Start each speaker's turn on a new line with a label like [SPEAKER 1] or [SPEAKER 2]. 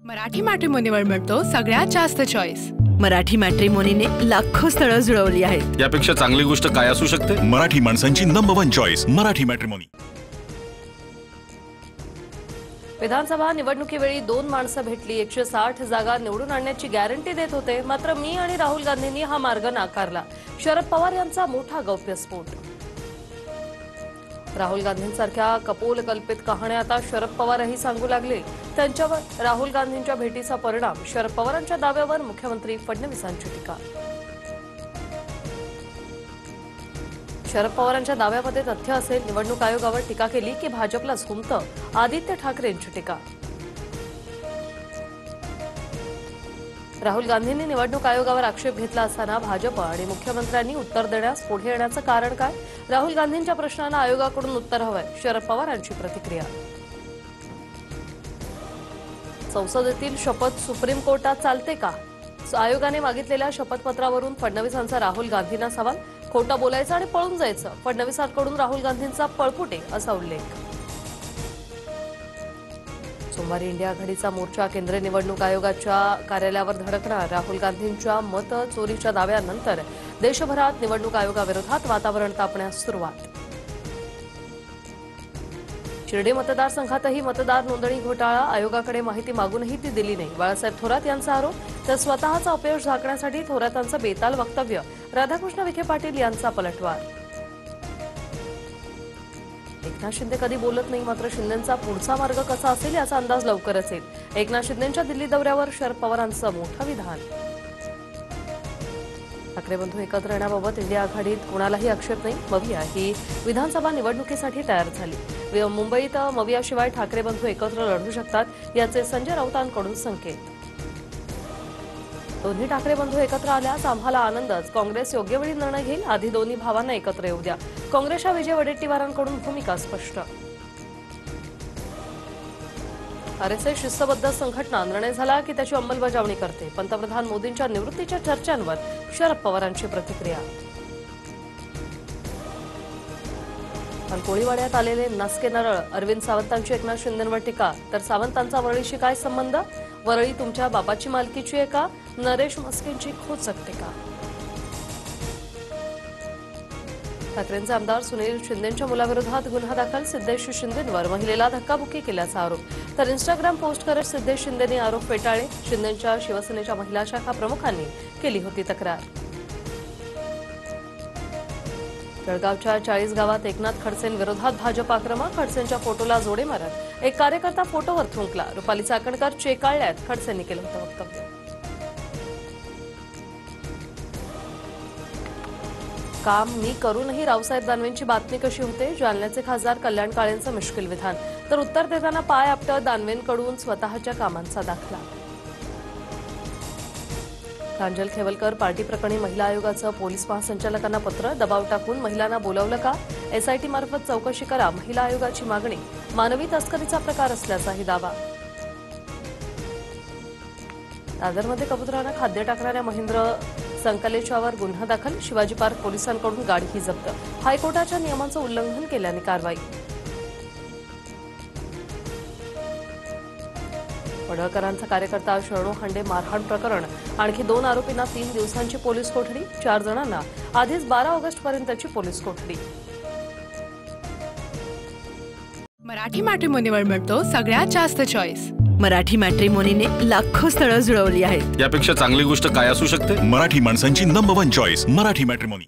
[SPEAKER 1] मराठी मॅट्रिमोनीवर मिळतो सगळ्यात जास्त चॉईस।
[SPEAKER 2] मराठी मॅट्रिमोनीने लाखो स्थळं जुळवली आहेत।
[SPEAKER 3] यापेक्षा चांगली गोष्ट काय असू शकते?
[SPEAKER 4] मराठी माणसांची नंबर 1 चॉईस मराठी मॅट्रिमोनी।
[SPEAKER 5] विधानसभा निवडणुकीवेळी दोन माणसं भेटली, 160 जागा निवडून आणण्याची गॅरंटी देत होते, मात्र मी आणि राहुल गांधींनी हा मार्ग नाकारला। शरद पवार यांचा मोठा गौप्यस्फोट। राहुल गांधींसारख्या कपोलकल्पित कहाण्या आता शरद पवारही सांगू लागले। त्यांच्यावर राहुल गांधींच्या भेटीचा परिणाम, शरद पवारांच्या दाव्यावर मुख्यमंत्री फडणवीसांची टीका। शरद पवारांच्या दाव्यामध्ये तथ्य असेल, निवडणूक आयोगावर टीका केली की भाजपला झुमतं, आदित्य ठाकरेंची टीका। राहुल गांधींनी निवडणूक आयोगावर आक्षेप घेतला असताना भाजप आणि मुख्यमंत्र्यांनी उत्तर देण्यास पुढे येण्याचं कारण काय? राहुल गांधींच्या प्रश्नांना आयोगाकडून उत्तर हवंय, शरद पवारांची प्रतिक्रिया। संसदेतील शपथ सुप्रीम कोर्टात चालते का? आयोगाने मागितलेल्या शपथपत्रावरून फडणवीसांचा राहुल गांधींना सवाल। खोटं बोलायचं आणि पळून जायचं, फडणवीसांकडून राहुल गांधींचा पळपुटे असा उल्लेख। सोमवारी इंडिया आघाडीचा मोर्चा केंद्रीय निवडणूक आयोगाच्या कार्यालयावर धडकणार। राहुल गांधींच्या मत चोरीच्या दाव्यानंतर देशभरात निवडणूक आयोगाविरोधात वातावरण तापण्यास सुरुवात। शिर्डी मतदारसंघातही मतदार नोंदणी घोटाळा, आयोगाकडे माहिती मागूनही ती दिली नाही, बाळासाहेब थोरात यांचा आरोप। तर स्वतःचा अपयश झाकण्यासाठी थोरातांचं बेताल वक्तव्य, राधाकृष्ण विखे पाटील यांचा पलटवार। एकनाथ शिंदे कधी बोलत नाही, मात्र शिंदेंचा पुढचा मार्ग कसा असेल याचा अंदाज लवकरच येईल। एकनाथ शिंदेंच्या दिल्ली दौऱ्यावर शरद पवारांचं मोठं विधान। ठाकरे बंधू एकत्र येण्याबाबत इंडिया आघाडीत कोणालाही आक्षेप नाही, मविया ही विधानसभा निवडणुकीसाठी तयार झाली। मुंबईत मवियाशिवाय ठाकरे बंधू एकत्र लढू शकतात याचे संजय राऊतांकडून संकेत। दोन्ही ठाकरे बंधू एकत्र आल्यास आम्हाला आनंदच, काँग्रेस योग्य वेळी निर्णय घेईल, आधी दोन्ही भावांना एकत्र येऊ द्या, काँग्रेसच्या विजय वडेट्टीवारांकडून भूमिका स्पष्ट। आरएसएस शिस्तबद्ध संघटना, निर्णय झाला की त्याची अंमलबजावणी करते, पंतप्रधान मोदींच्या निवृत्तीच्या चर्चांवर शरद पवारांची प्रतिक्रिया। कोळीवाड्यात आलेले नासके नारळ, अरविंद सावंतांची एकनाथ शिंदेंवर टीका, तर सावंतांचा वरळीशी काय संबंध? वरळी तुमच्या बापाची मालकीची आहे का? नरेश मस्केंची खोचक टीका। ठाकरेंचे आमदार सुनील शिंदेंच्या मुलाविरोधात गुन्हा दाखल, सिद्धेश शिंदेंवर महिलेला धक्काबुक्की केल्याचा आरोप। तर इंस्टाग्राम पोस्ट करत सिद्धेश शिंदेंनी आरोप फेटाळले, शिंदेंच्या शिवसेनेच्या महिला शाखा प्रमुखांनी केली होती तक्रार। जळगावच्या 40 गावात एकनाथ खडसेंविरोधात भाजप आक्रमक, खडसेंच्या फोटोला जोडे मारत एक कार्यकर्ता फोटोवर थुंकला, रुपाली चाकणकर चेकाळल्यात, खडसेंनी केलं होतं वक्तव्य। काम मी करूनही रावसाहेब दानवेंची बातमी कशी होते? जालन्याचे खासदार कल्याण काळेंचं मिश्किल विधान, तर उत्तर देताना पाय आपटत दानवेंकडून स्वतःच्या कामांचा दाखला। प्रांजल खेवलकर पार्टी प्रकरणी महिला आयोगाचं पोलीस महासंचालकांना पत्र, दबाव टाकून महिलांना बोलावलं का? एसआयटी मार्फत चौकशी करा, महिला आयोगाची मागणी। मानवी तस्करीचा प्रकार असल्याचाही दावा। दादरमध्ये कबुतरांना खाद्य टाकणाऱ्या महेंद्र संकलेच्यावर गुन्हा दाखल, शिवाजी पार्क पोलिसांकडून गाडीही जप्त, हायकोर्टाच्या नियमांचं उल्लंघन केल्याने कारवाई। पडळकरांचा कार्यकर्ता शरणू हांडे मारहाण प्रकरण, आणखी 2 आरोपींना 3 दिवसांची पोलीस कोठडी, 4 जणांना आधीच 12 ऑगस्टपर्यंतची पोलीस कोठडी।
[SPEAKER 1] मराठी मॅट्रिमोनीवर मिळतो सगळ्यात जास्त चॉईस।
[SPEAKER 2] मराठी मॅट्रिमोनीने लाखो स्थळं जुळवली आहेत।
[SPEAKER 3] यापेक्षा चांगली गोष्ट काय असू शकते?
[SPEAKER 4] मराठी माणसांची नंबर 1 चॉईस मराठी मॅट्रिमोनी।